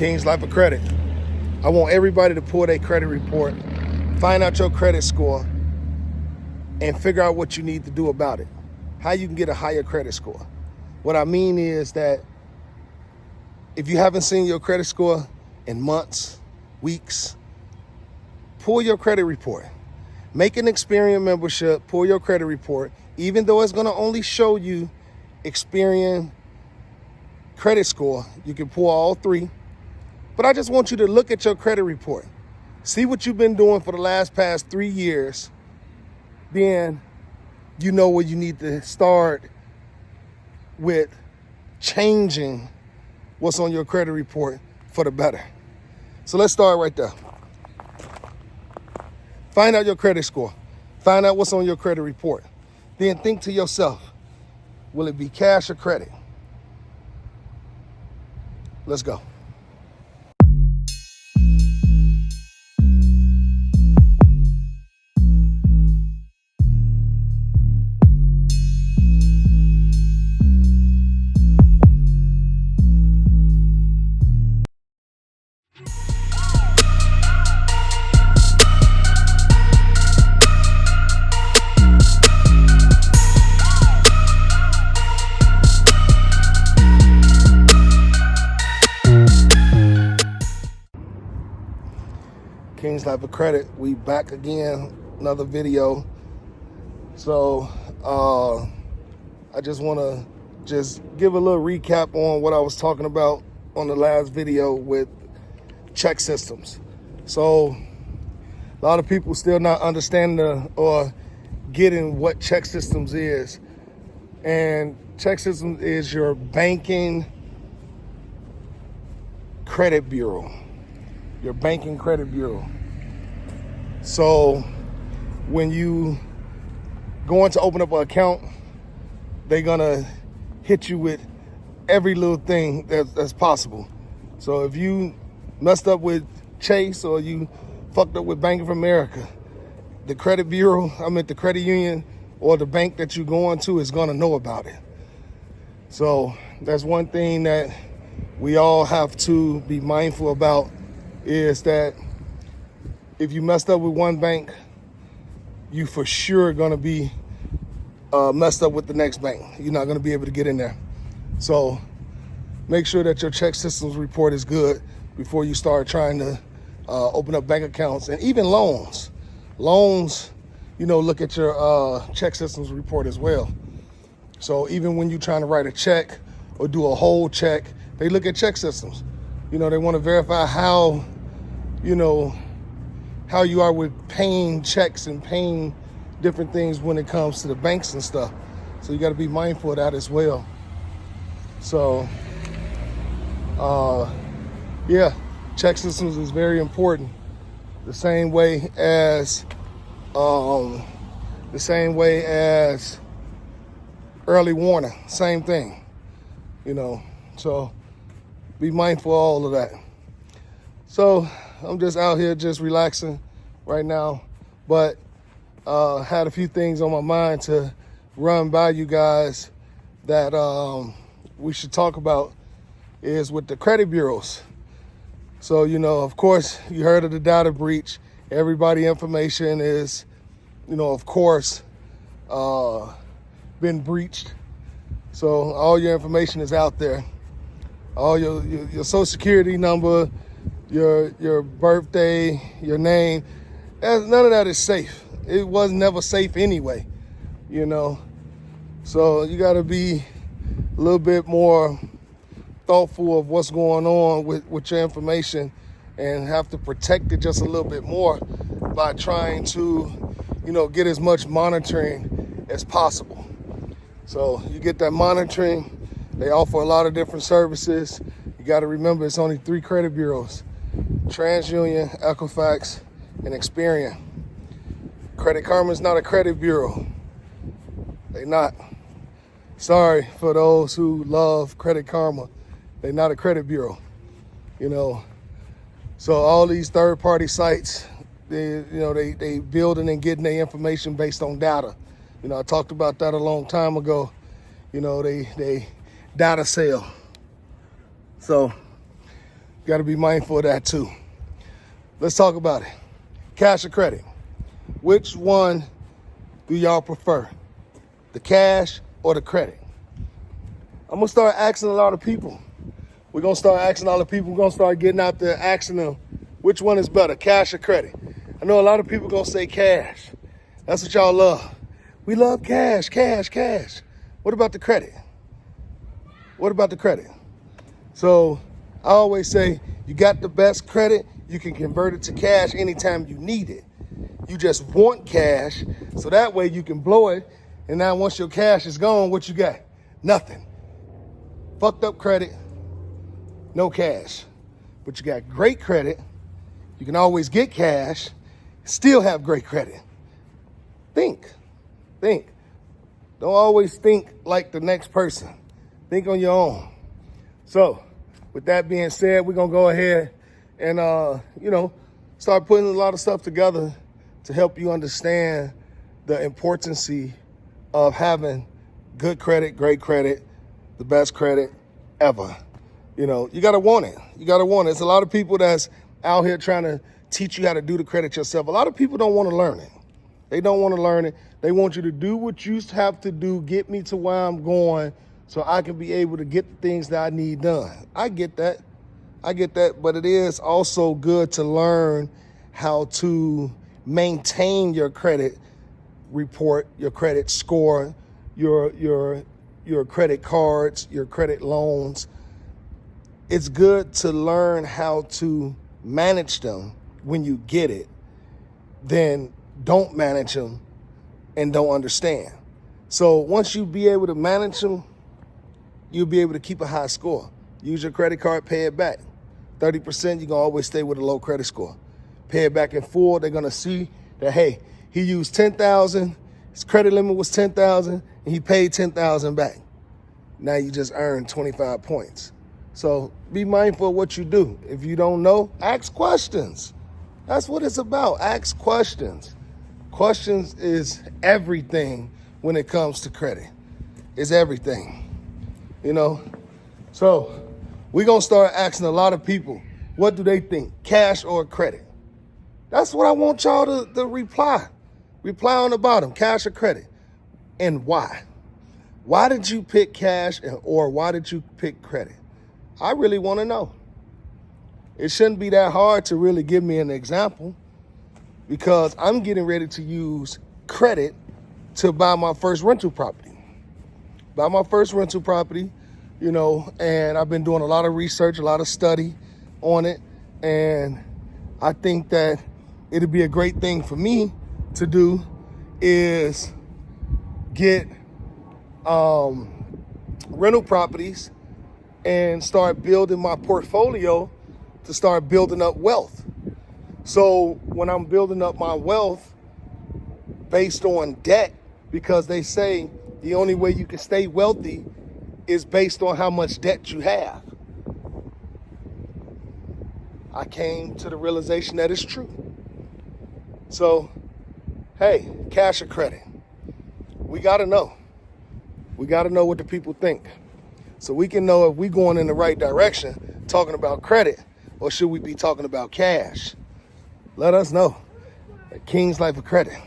King's Life of Credit. I want everybody to pull their credit report, find out your credit score, and figure out what you need to do about it. How you can get a higher credit score. What I mean is that if you haven't seen your credit score in months, weeks, pull your credit report. Make an Experian membership, pull your credit report, even though it's gonna only show you Experian credit score. You can pull all three. But I just want you to look at your credit report. See what you've been doing for the past 3 years. Then you know where you need to start with changing what's on your credit report for the better. So let's start right there. Find out your credit score. Find out what's on your credit report. Then think to yourself, will it be cash or credit? Let's go. King's Life of Credit, we back again, another video. So I just want to give a little recap on what I was talking about on the last video with check systems. So a lot of people still not understanding or getting what check systems is. And check systems is your banking credit bureau. Your banking credit bureau. So when you going to open up an account, they're gonna hit you with every little thing that's possible. So if you messed up with Chase or you fucked up with Bank of America, the credit bureau, the credit union or the bank that you're going to is gonna know about it. So that's one thing that we all have to be mindful about, is that if you messed up with one bank, you for sure gonna be messed up with the next bank. You're not gonna be able to get in there. So make sure that your check systems report is good before you start trying to open up bank accounts and even loans. Loans, look at your check systems report as well. So even when you're trying to write a check or do a whole check, they look at check systems. They want to verify how you are with paying checks and paying different things when it comes to the banks and stuff. So you got to be mindful of that as well. So, check systems is very important. The same way as early warning, same thing. So be mindful of all of that. So I'm just out here just relaxing right now, but had a few things on my mind to run by you guys that we should talk about, is with the credit bureaus. So, of course, you heard of the data breach. Everybody information is, of course, been breached. So all your information is out there. All your social security number, your birthday, your name, none of that is safe. It was never safe anyway, So you got to be a little bit more thoughtful of what's going on with your information, and have to protect it just a little bit more by trying to, get as much monitoring as possible. So you get that monitoring. They offer a lot of different services. You got to remember, it's only 3 credit bureaus: TransUnion, Equifax, and Experian. Credit Karma is not a credit bureau. They not. Sorry for those who love Credit Karma. They're not a credit bureau, So all these third-party sites, they building and getting their information based on data. I talked about that a long time ago. They data sell. So got to be mindful of that too. Let's talk about it. Cash or credit? Which one do y'all prefer? The cash or the credit? I'm going to start asking a lot of people. We're going to start asking all the people. We're going to start getting out there asking them, which one is better, cash or credit? I know a lot of people going to say cash. That's what y'all love. We love cash, cash, cash. What about the credit? What about the credit? So I always say, you got the best credit, you can convert it to cash anytime you need it. You just want cash, so that way you can blow it, and now once your cash is gone, what you got? Nothing. Fucked up credit, no cash. But you got great credit, you can always get cash, still have great credit. Think. Don't always think like the next person. Think on your own. So, with that being said, we're gonna go ahead and start putting a lot of stuff together to help you understand the importance of having good credit, great credit, the best credit ever. You gotta want it. You gotta want it. There's a lot of people that's out here trying to teach you how to do the credit yourself. A lot of people don't want to learn it. They don't want to learn it. They want you to do what you have to do, get me to where I'm going, so I can be able to get the things that I need done. I get that, but it is also good to learn how to maintain your credit report, your credit score, your credit cards, your credit loans. It's good to learn how to manage them when you get it, then don't manage them and don't understand. So once you be able to manage them, you'll be able to keep a high score. Use your credit card, pay it back. 30%, you're gonna always stay with a low credit score. Pay it back in full, they're gonna see that, hey, he used $10,000, his credit limit was $10,000, and he paid $10,000 back. Now you just earned 25 points. So be mindful of what you do. If you don't know, ask questions. That's what it's about, ask questions. Questions is everything when it comes to credit. It's everything. So we're going to start asking a lot of people, what do they think, cash or credit? That's what I want y'all to reply. Reply on the bottom, cash or credit, and why? Why did you pick cash or why did you pick credit? I really want to know. It shouldn't be that hard to really give me an example because I'm getting ready to use credit to buy my first rental property. And I've been doing a lot of research, a lot of study on it. And I think that it'd be a great thing for me to do is get rental properties and start building my portfolio to start building up wealth. So when I'm building up my wealth based on debt, because they say the only way you can stay wealthy is based on how much debt you have. I came to the realization that it's true. So, hey, cash or credit? We gotta know. We gotta know what the people think. So we can know if we're going in the right direction, talking about credit, or should we be talking about cash? Let us know at King's Life of Credit.